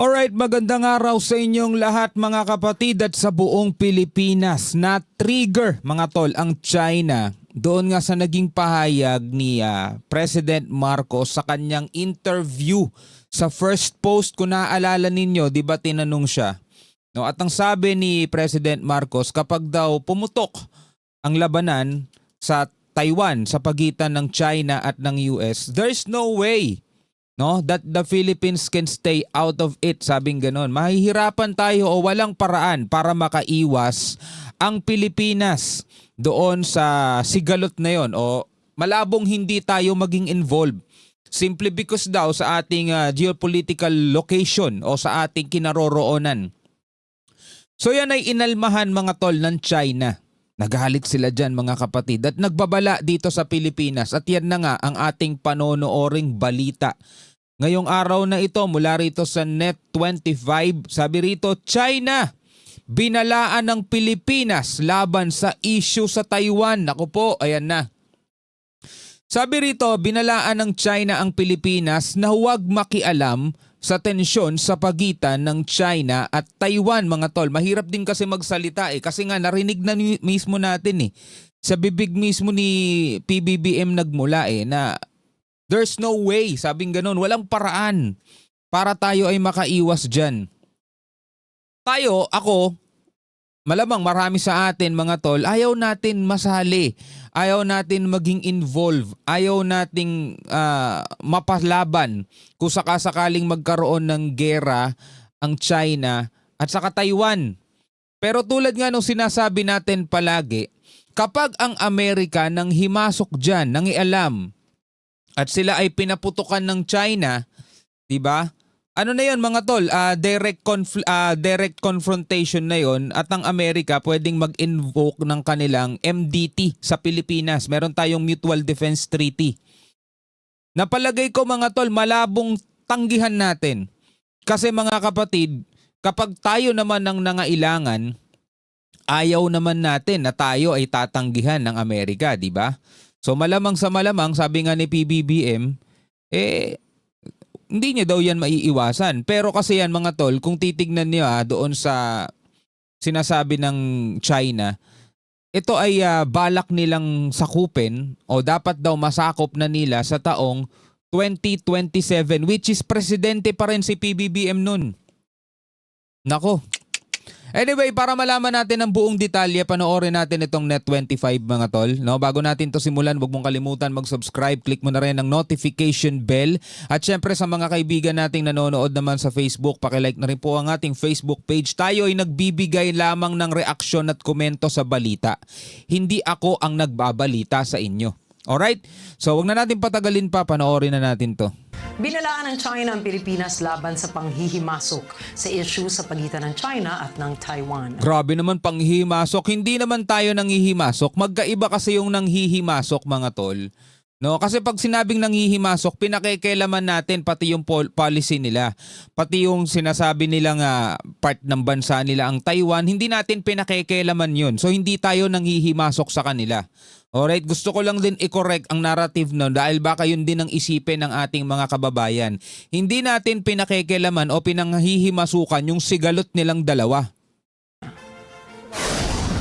Alright, magandang araw sa inyong lahat mga kapatid at sa buong Pilipinas. Na-trigger mga tol ang China doon nga sa naging pahayag ni President Marcos sa kanyang interview sa first post. Kung naaalala ninyo, di ba tinanong siya? No, at ang sabi ni President Marcos, kapag daw pumutok ang labanan sa Taiwan sa pagitan ng China at ng US, there's no way that the Philippines can stay out of it, sabing ganon. Mahihirapan tayo o walang paraan para makaiwas ang Pilipinas doon sa sigalot na yon o malabong hindi tayo maging involved. Simply because daw sa ating geopolitical location o sa ating kinaroroonan. So yan ay inalmahan mga tol ng China. Nagalit sila dyan mga kapatid at nagbabala dito sa Pilipinas at yan na nga ang ating panonooring balita. Ngayong araw na ito mula rito sa Net25, sabi rito, China, binalaan ng Pilipinas laban sa issue sa Taiwan. Naku po, ayan na. Sabi rito, binalaan ng China ang Pilipinas na huwag makialam sa tensyon sa pagitan ng China at Taiwan mga tol. Mahirap din kasi magsalita kasi nga narinig na mismo natin sa bibig mismo ni PBBM nagmula na there's no way, sabing ganun, walang paraan para tayo ay makaiwas dyan. Tayo, ako, malamang marami sa atin mga tol, ayaw natin masali, ayaw natin maging involved, ayaw nating mapalaban kung sakasakaling magkaroon ng gera ang China at saka Taiwan. Pero tulad nga nung sinasabi natin palagi, kapag ang Amerika nang himasok dyan, nang ialam, at sila ay pinaputukan ng China, 'di ba? Ano na 'yon mga tol? Direct confrontation na 'yon at ang Amerika pwedeng mag-invoke ng kanilang MDT sa Pilipinas. Meron tayong Mutual Defense Treaty. Napalagay ko mga tol, malabong tanggihan natin. Kasi mga kapatid, kapag tayo naman ang nangailangan, ayaw naman natin na tayo ay tatanggihan ng Amerika, 'di ba? So malamang sa malamang, sabi nga ni PBBM, hindi niya daw yan maiiwasan. Pero kasi yan mga tol, kung titignan niyo doon sa sinasabi ng China, ito ay balak nilang sakupin o dapat daw masakop na nila sa taong 2027, which is presidente pa rin si PBBM nun. Nako. Anyway, para malaman natin ang buong detalye, panoorin natin itong Net25 mga tol. Bago natin to simulan, huwag mong kalimutan mag-subscribe, click mo na rin ang notification bell. At syempre sa mga kaibigan nating nanonood naman sa Facebook, pakilike na rin po ang ating Facebook page. Tayo ay nagbibigay lamang ng reaksyon at komento sa balita. Hindi ako ang nagbabalita sa inyo. Alright? So huwag na natin patagalin pa, panoorin na natin to. Binalaan ng China ang Pilipinas laban sa panghihimasok sa issue sa pagitan ng China at ng Taiwan. Grabe naman panghihimasok. Hindi naman tayo nanghihimasok. Magkaiba kasi yung nanghihimasok mga tol. Kasi pag sinabing nanghihimasok, pinakikialaman natin pati yung policy nila. Pati yung sinasabi nilang part ng bansa nila ang Taiwan, hindi natin pinakikialaman yun. So hindi tayo nanghihimasok sa kanila. Alright, gusto ko lang din i-correct ang narrative dahil baka yun din ang isipin ng ating mga kababayan. Hindi natin pinakikialaman o pinanghihimasukan yung sigalot nilang dalawa.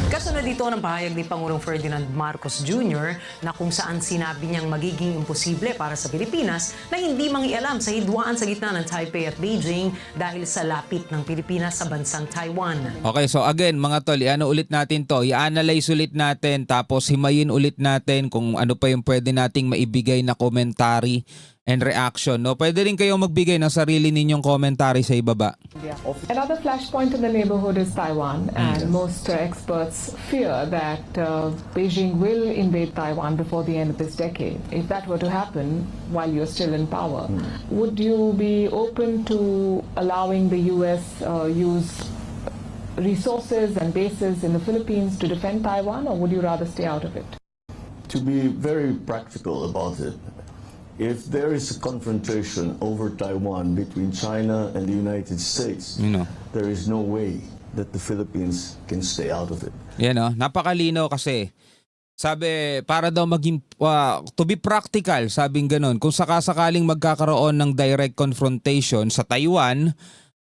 Kasunod dito ng pahayag ni Pangulong Ferdinand Marcos Jr. na kung saan sinabi niyang magiging imposible para sa Pilipinas na hindi mangialam sa hidwaan sa gitna ng Taipei at Beijing dahil sa lapit ng Pilipinas sa bansang Taiwan. Okay, so again mga tol, ulit natin to, i-analyze ulit natin tapos himayin ulit natin kung ano pa yung pwede nating maibigay na commentary and reaction. Pwede rin kayo magbigay ng sarili ninyong commentary sa ibaba. Another flashpoint in the neighborhood is Taiwan, and most experts fear that Beijing will invade Taiwan before the end of this decade. If that were to happen while you're still in power, would you be open to allowing the US use resources and bases in the Philippines to defend Taiwan, or would you rather stay out of it? To be very practical about it, if there is a confrontation over Taiwan between China and the United States, there is no way that the Philippines can stay out of it. Napakalino kasi. Sabi, para daw maging, to be practical, sabing ganun, kung sakasakaling magkakaroon ng direct confrontation sa Taiwan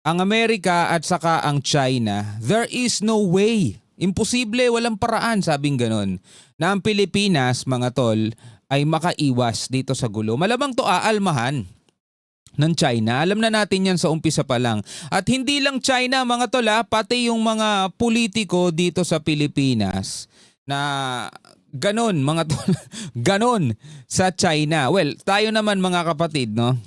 ang Amerika at saka ang China, there is no way. Imposible, walang paraan, sabing ganon, na ang Pilipinas, mga tol, ay makaiwas dito sa gulo. Malamang to aalmahan ng China. Alam na natin yan sa umpisa pa lang. At hindi lang China, mga tol, pati yung mga politiko dito sa Pilipinas na ganon, mga tol, ganon sa China. Well, tayo naman mga kapatid, no?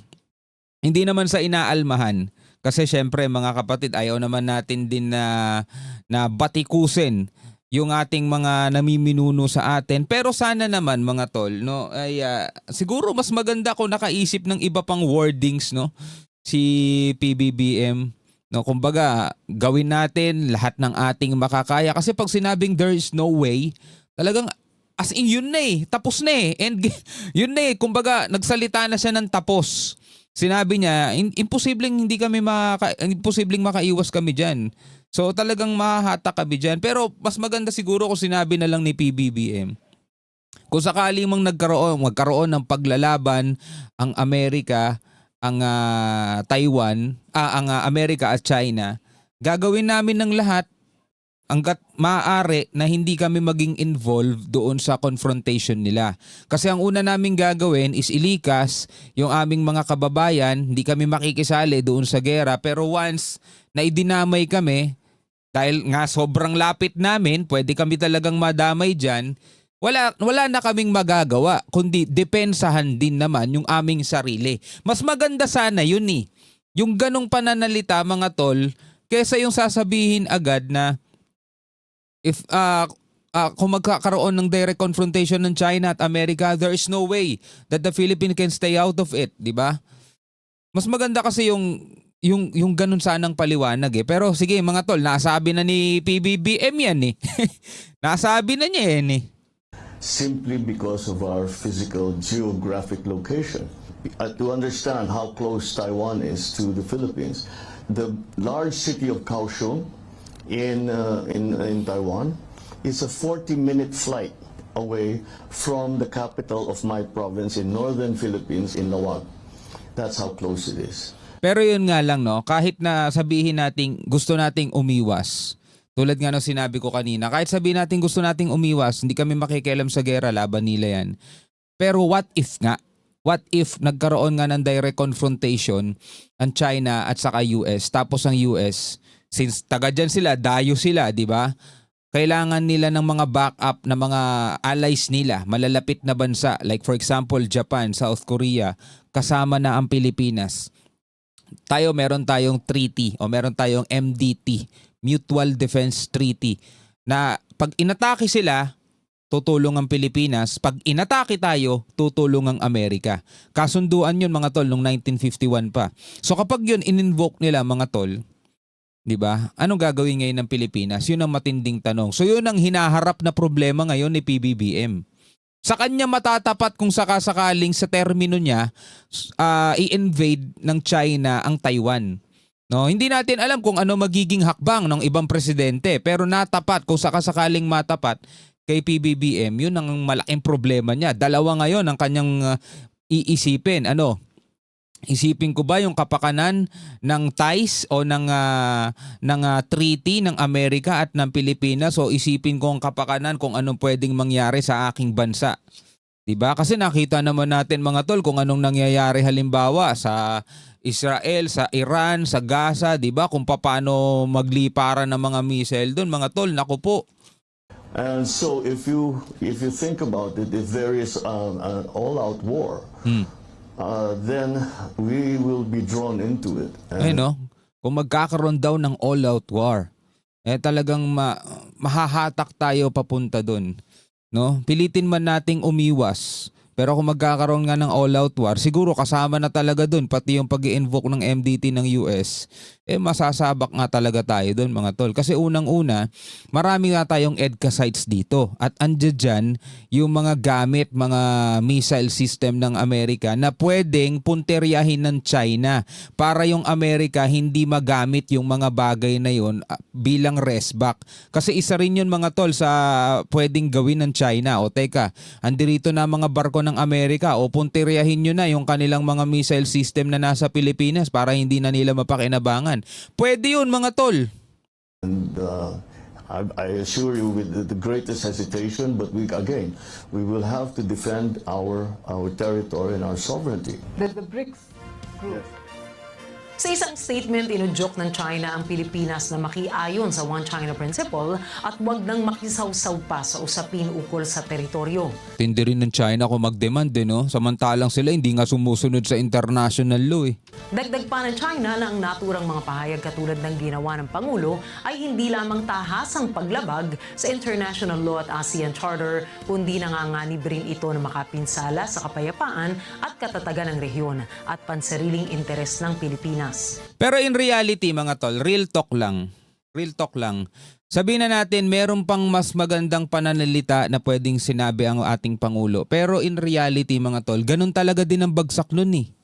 Hindi naman sa inaalmahan. Kasi syempre mga kapatid, ayaw naman natin din na batikusin yung ating mga namiminuno sa atin. Pero sana naman mga tol, no, ay siguro mas maganda kung nakaisip ng iba pang wordings, no, si PBBM. No, kumbaga, gawin natin lahat ng ating makakaya. Kasi pag sinabing there is no way, talagang as in yun na tapos na And yun na kumbaga, nagsalita na siya ng tapos. Sinabi niya, imposibleng imposibleng makaiwas kami diyan. So talagang mahahatak kami diyan. Pero mas maganda siguro kung sinabi na lang ni PBBM. Kung sakali mang magkaroon ng paglalaban ang Amerika, ang Taiwan, ang Amerika at China, gagawin namin ng lahat hangga't maaari na hindi kami maging involved doon sa confrontation nila. Kasi ang una naming gagawin is ilikas yung aming mga kababayan, hindi kami makikisali doon sa gera. Pero once na idinamay kami, dahil nga sobrang lapit namin, pwede kami talagang madamay dyan, wala na kaming magagawa, kundi depensahan din naman yung aming sarili. Mas maganda sana yun yung ganong pananalita mga tol, kesa yung sasabihin agad na if kung magkakaroon ng direct confrontation ng China at America, there is no way that the Philippines can stay out of it, di ba? Mas maganda kasi yung ganun sanang paliwanag Pero sige mga tol, nasabi na ni PBBM yan nasabi na niya yan Simply because of our physical geographic location. To understand how close Taiwan is to the Philippines, the large city of Kaohsiung in Taiwan is a 40-minute flight away from the capital of my province in northern Philippines, in Nawag. That's how close it is. Pero yun nga lang kahit na sabihin nating gusto nating umiwas, tulad nga ng sinabi ko kanina, kahit sabihin natin gusto nating umiwas, hindi kami makikialam sa gera, laban nila yan. Pero what if nga? What if nagkaroon nga ng direct confrontation ang China at saka US, tapos ang US, since taga dyan sila, dayo sila, di ba? Kailangan nila ng mga backup na mga allies nila, malalapit na bansa, like for example Japan, South Korea, kasama na ang Pilipinas. Meron tayong treaty o meron tayong MDT, Mutual Defense Treaty, na pag inatake sila, tutulong ang Pilipinas. Pag inatake tayo, tutulong ang Amerika. Kasunduan yun mga tol noong 1951 pa. So kapag yun in-invoke nila mga tol, di ba? Anong gagawin ngayon ng Pilipinas? Yun ang matinding tanong. So yun ang hinaharap na problema ngayon ni PBBM. Sa kanya matatapat kung sakasakaling sa termino niya i-invade ng China ang Taiwan. No, hindi natin alam kung ano magiging hakbang ng ibang presidente, pero natapat kung sakasakaling matapat kay PBBM, yun ang malaking problema niya. Dalawa ngayon ang kanyang iisipin. Isipin ko ba yung kapakanan ng ties o ng treaty ng Amerika at ng Pilipinas, o isipin ko ang kapakanan kung anong pwedeng mangyari sa aking bansa? Diba? Kasi nakita naman natin mga tol kung anong nangyayari halimbawa sa Israel, sa Iran, sa Gaza, diba? Kung paano magliparan ng mga missile doon mga tol, naku po. And so if you think about it, if there is an all-out war, then we will be drawn into it. Kung magkakaroon daw ng all-out war, talagang mahahatak tayo papunta doon. No? Pilitin man nating umiwas, pero kung magkakaroon nga ng all-out war, siguro kasama na talaga doon pati yung pag-i-invoke ng MDT ng US, masasabak nga talaga tayo doon mga tol. Kasi unang-una, marami nga tayong EDCA sites dito at andyan dyan yung mga gamit, mga missile system ng Amerika na pwedeng punteryahin ng China para yung Amerika hindi magamit yung mga bagay na yun bilang restback. Kasi isa rin yun mga tol sa pwedeng gawin ng China. O teka, andirito na mga barko ng ng Amerika o puntiryahin nyo na yung kanilang mga missile system na nasa Pilipinas para hindi na nila mapakinabangan. Pwede yun mga tol. And I assure you with the greatest hesitation, but we will have to defend our territory and our sovereignty. There's the BRICS group. Sa isang statement, inudyok ng China ang Pilipinas na makiayon sa One China Principle at huwag nang makisawsaw pa sa usapin ukol sa teritoryo. Tindi rin ng China kung mag-demand no? Samantalang sila hindi nga sumusunod sa international law eh. Dagdag pa ng China na ang naturang mga pahayag katulad ng ginawa ng Pangulo ay hindi lamang tahasang paglabag sa international law at ASEAN Charter, kundi nanganganib rin ito na makapinsala sa kapayapaan at katatagan ng rehiyon at pansariling interes ng Pilipinas. Pero in reality mga tol, real talk lang. Sabihin na natin meron pang mas magandang pananalita na pwedeng sinabi ang ating Pangulo. Pero in reality mga tol, ganun talaga din ang bagsak nun eh.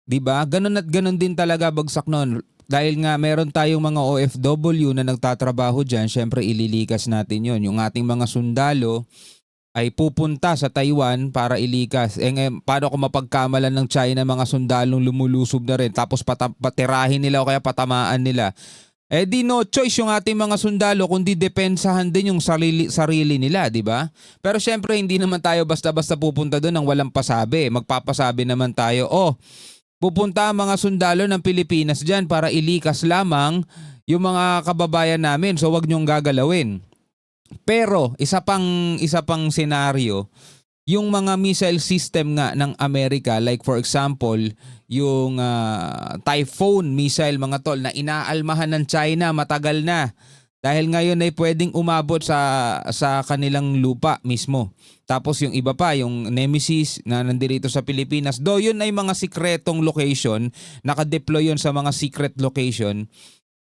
'Di ba? Ganun at ganun din talaga bagsak nun. Dahil nga meron tayong mga OFW na nagtatrabaho diyan, syempre ililikas natin 'yon. Yung ating mga sundalo ay pupunta sa Taiwan para ilikas. Paano kung mapagkamalan ng China mga sundalong lumulusob na rin tapos patirahin nila o kaya patamaan nila? Di no choice yung ating mga sundalo kundi depensahan din yung sarili nila, di ba? Pero syempre hindi naman tayo basta-basta pupunta doon ng walang pasabi. Magpapasabi naman tayo, pupunta ang mga sundalo ng Pilipinas dyan para ilikas lamang yung mga kababayan namin. So wag niyong gagalawin. Pero isa pang senaryo, yung mga missile system nga ng Amerika, like for example, yung Typhoon missile mga tol na inaalmahan ng China matagal na. Dahil ngayon ay pwedeng umabot sa kanilang lupa mismo. Tapos yung iba pa, yung Nemesis na nandito sa Pilipinas, do yun ay mga sikretong location, nakadeploy yun sa mga secret location.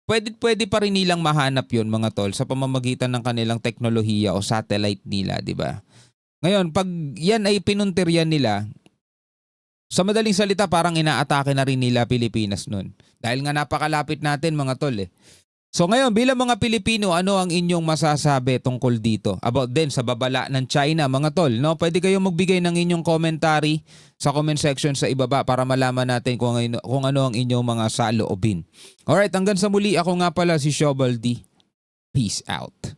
Pwede pa rin nilang mahanap yun mga tol sa pamamagitan ng kanilang teknolohiya o satellite nila, di ba? Ngayon, pag yan ay pinuntiryan nila, sa madaling salita parang inaatake na rin nila Pilipinas nun. Dahil nga napakalapit natin mga tol eh. So ngayon, bilang mga Pilipino, ano ang inyong masasabi tungkol dito? About din sa babala ng China, mga tol, no? Pwede kayong magbigay ng inyong commentary sa comment section sa ibaba para malaman natin kung ano ang inyong mga saloobin. Alright, hanggang sa muli, ako nga pala si Shobaldi. Peace out.